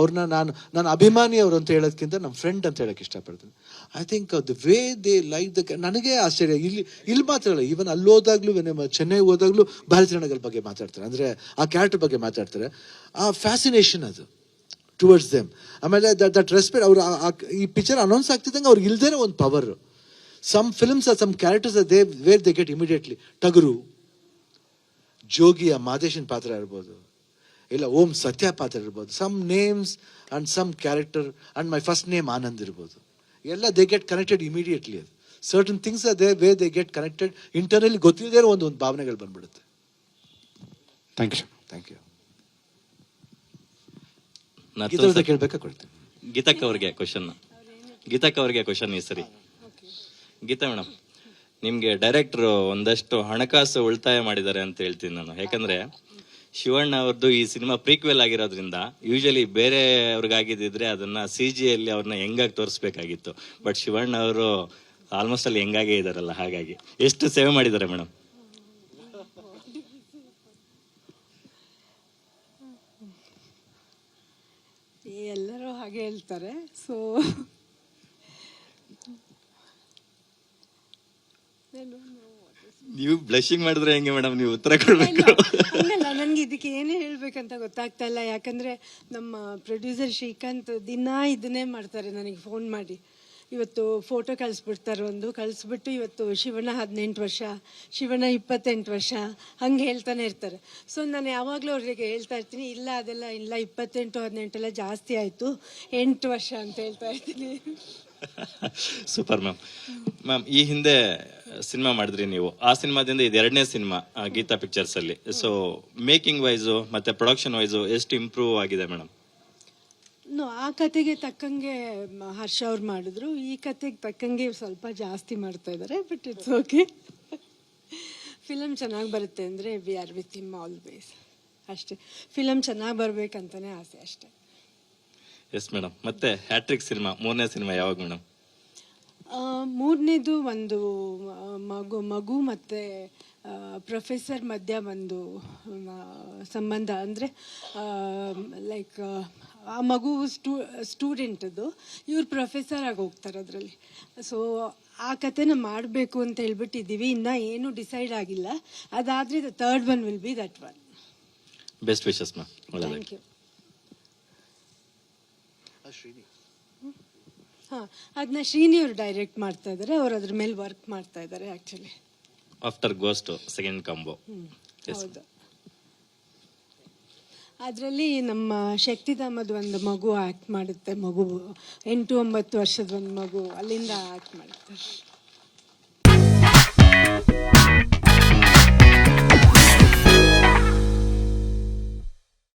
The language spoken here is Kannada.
ಅವ್ರನ್ನ ನಾನು ಅಭಿಮಾನಿ ಅವರು ಅಂತ ಹೇಳೋದಕ್ಕಿಂತ ನಮ್ಮ ಫ್ರೆಂಡ್ ಅಂತ ಹೇಳಕ್ ಇಷ್ಟಪಡ್ತೀನಿ. I think the way they like ನನಗೆ ಆಶ್ಚರ್ಯ, ಇಲ್ಲಿ ಮಾತ್ರ ಅಲ್ಲ, ಈವನ್ ಅಲ್ಲಿ ಹೋದಾಗ್ಲೂ, ಚೆನ್ನೈ ಹೋದಾಗ್ಲೂ ಭಾರತೀಯ ಬಗ್ಗೆ ಮಾತಾಡ್ತಾರೆ, ಅಂದ್ರೆ ಆ ಕ್ಯಾರೆಕ್ಟರ್ ಬಗ್ಗೆ ಮಾತಾಡ್ತಾರೆ. ಆ ಫ್ಯಾಸಿನೇಷನ್ ಅದು ಟುವರ್ಡ್ಸ್ ದೆಮ್. ಆಮೇಲೆ ದಟ್ ರೆಸ್ಪೆಕ್ಟ್. ಅವ್ರು ಈ ಪಿಕ್ಚರ್ ಅನೌನ್ಸ್ ಆಗ್ತಿದ್ದಂಗೆ ಅವ್ರಿಗೆ ಇಲ್ದೇನೆ ಒಂದು power. Some films some characters where they get immediately. Tagaru, ಜೋಗಿಯ ಮಾದೇಶನ್ ಪಾತ್ರ ಇರ್ಬೋದು, ಇಲ್ಲ ಓಂ ಸತ್ಯ ಪಾತ್ರ ಇರ್ಬೋದು, some names and some character and my first name Anand ಇರ್ಬೋದು, ಎಲ್ಲ ದೇ ಗೆಟ್ ಕನೆಕ್ಟೆಡ್ ಇಮಿಡಿಯೇಟ್ಲಿ. ಅದು certain things way they get connected internally, ಗೊತ್ತಿಲ್ಲದೇ ಒಂದು ಭಾವನೆಗಳು ಬಂದ್ಬಿಡುತ್ತೆ. Thank you. Thank you. Geeta ಕೇಳ್ಬೇಕಾ ಕೊಡ್ತೀನಿ. ಗೀತಕ್ಕ ಅವ್ರಿಗೆ ಕ್ವಶನ್ ಈ ಸರಿ. ಗೀತಾ ಮೇಡಮ್, ನಿಮ್ಗೆ ಡೈರೆಕ್ಟರ್ ಒಂದಷ್ಟು ಹಣಕಾಸು ಉಳಿತಾಯ ಮಾಡಿದ್ದಾರೆ ಅಂತ ಹೇಳ್ತೀನಿ ನಾನು. ಯಾಕಂದ್ರೆ ಶಿವಣ್ಣ ಅವ್ರದ್ದು ಈ ಸಿನಿಮಾ ಪ್ರೀಕ್ವೆಲ್ ಆಗಿರೋದ್ರಿಂದ ಯೂಶಲಿ ಬೇರೆ ಅವ್ರಿಗಾಗಿದ್ದಿದ್ರೆ ಅದನ್ನ CG ಅಲ್ಲಿ ಅವ್ರನ್ನ ಹೆಂಗಾಗಿ ತೋರಿಸ್ಬೇಕಾಗಿತ್ತು. ಬಟ್ ಶಿವಣ್ಣ ಅವರು ಆಲ್ಮೋಸ್ಟ್ ಅಲ್ಲಿ ಹೆಂಗಾಗೇ ಇದಾರಲ್ಲ, ಹಾಗಾಗಿ ಎಷ್ಟು ಸೇವೆ ಮಾಡಿದ್ದಾರೆ ಮೇಡಮ್? ಎಲ್ಲರೂ ಹಾಗೆ ಹೇಳ್ತಾರೆ. ಸೊ ನೀವು ಬ್ಲಶಿಂಗ್ ಮಾಡಿದ್ರೆ ಹೆಂಗೆ ಮೇಡಮ್, ನೀವು ಉತ್ತರ ಕೊಡ್ಬೇಕು. ಹಂಗಲ್ಲ, ನನ್ಗೆ ಇದಕ್ಕೆ ಏನೇ ಹೇಳ್ಬೇಕಂತ ಗೊತ್ತಾಗ್ತಾ ಇಲ್ಲ. ಯಾಕಂದ್ರೆ ನಮ್ಮ ಪ್ರೊಡ್ಯೂಸರ್ ಶ್ರೀಕಾಂತ್ ಇದನ್ನೇ ಮಾಡ್ತಾರೆ, ನನಗೆ ಫೋನ್ ಮಾಡಿ ಇವತ್ತು ಫೋಟೋ ಕಳಿಸ್ಬಿಡ್ತಾರೆ, ಕಳಿಸ್ಬಿಟ್ಟು ಇವತ್ತು ಶಿವಣ್ಣ 18 ವರ್ಷ, ಶಿವಣ್ಣ 28 ವರ್ಷ, ಹಂಗೆ ಹೇಳ್ತಾನೆ ಇರ್ತಾರೆ. ಸೊ ನಾನು ಯಾವಾಗಲೂ ಅವ್ರಿಗೆ ಹೇಳ್ತಾ ಇರ್ತೀನಿ, ಇಲ್ಲ ಅದೆಲ್ಲ ಇಲ್ಲ, 28, 18 ಎಲ್ಲ ಜಾಸ್ತಿ ಆಯಿತು, 8 ವರ್ಷ ಅಂತ ಹೇಳ್ತಾ ಇರ್ತೀನಿ. Super ma'am. ಈ ಹಿಂದೆ ಸಿನಿಮಾ ಮಾಡಿದ್ರಿ ನೀವು. ಆ ಸಿನಿಮಾದಿಂದ ಇದು 2ನೇ ಸಿನಿಮಾ ಗೀತಾ ಪಿಕ್ಚರ್ಸ್ ಅಲ್ಲಿ. ಸೊ ಮೇಕಿಂಗ್ ವೈಸು ಮತ್ತೆ ಪ್ರೊಡಕ್ಷನ್ ವೈಸು ಎಷ್ಟು ಇಂಪ್ರೂವ್ ಆಗಿದೆ ಮೇಡಮ್? ಆ ಕತೆಗೆ ತಕ್ಕಂಗೆ ಹರ್ಷ ಅವ್ರು ಮಾಡಿದ್ರು, ಈ ಕತೆಗೆ ತಕ್ಕಂಗೆ ಸ್ವಲ್ಪ ಜಾಸ್ತಿ ಮಾಡ್ತಾ ಇದ್ದಾರೆ. But it's okay. ಫಿಲಮ್ ಚೆನ್ನಾಗಿ ಬರುತ್ತೆ ಅಂದರೆ we are with him always. ಅಷ್ಟೇ, ಫಿಲಮ್ ಚೆನ್ನಾಗಿ ಬರ್ಬೇಕಂತಾನೆ ಆಸೆ ಅಷ್ಟೇ. Yes madam. ಮತ್ತೆ ಹ್ಯಾಟ್ರಿಕ್ ಸಿನಿಮಾ 3ನೇ ಸಿನಿಮಾ ಯಾವಾಗ ಮೇಡಮ್? 3ನೇದು ಒಂದು ಮಗು ಮತ್ತೆ ಪ್ರೊಫೆಸರ್ ಮಧ್ಯ ಒಂದು ಸಂಬಂಧ. ಅಂದರೆ ಲೈಕ್ ಆ ಮಗು ಸ್ಟೂಡೆಂಟದು, ಇವ್ರು ಪ್ರೊಫೆಸರ್ ಆಗಿ ಹೋಗ್ತಾರೆ ಅದರಲ್ಲಿ. ಸೊ ಆ ಕಥೆನ ಮಾಡಬೇಕು ಅಂತ ಹೇಳ್ಬಿಟ್ಟಿದ್ದೀವಿ. ಇನ್ನೂ ಏನೂ ಡಿಸೈಡ್ ಆಗಿಲ್ಲ. ಅದಾದರೆ the third one will be that one. Best wishes ma'am. Thank you. ಅದನ್ನ ಶ್ರೀನಿ ಅವರು ಡೈರೆಕ್ಟ್ ಮಾಡ್ತಾ ಇದ್ದಾರೆ, ಅವ್ರು ಅದ್ರ ಮೇಲೆ ವರ್ಕ್ ಮಾಡ್ತಾ ಇದ್ದಾರೆ actually. After ghost second combo. ಹೌದು. ಅದರಲ್ಲಿ ನಮ್ಮ ಶಕ್ತಿಧಾಮದ ಒಂದು ಮಗು ಆಕ್ಟ್ ಮಾಡುತ್ತೆ, ಮಗು 8-9 ವರ್ಷದ ಒಂದು ಮಗು, ಅಲ್ಲಿಂದ ಆಕ್ಟ್ ಮಾಡುತ್ತೆ.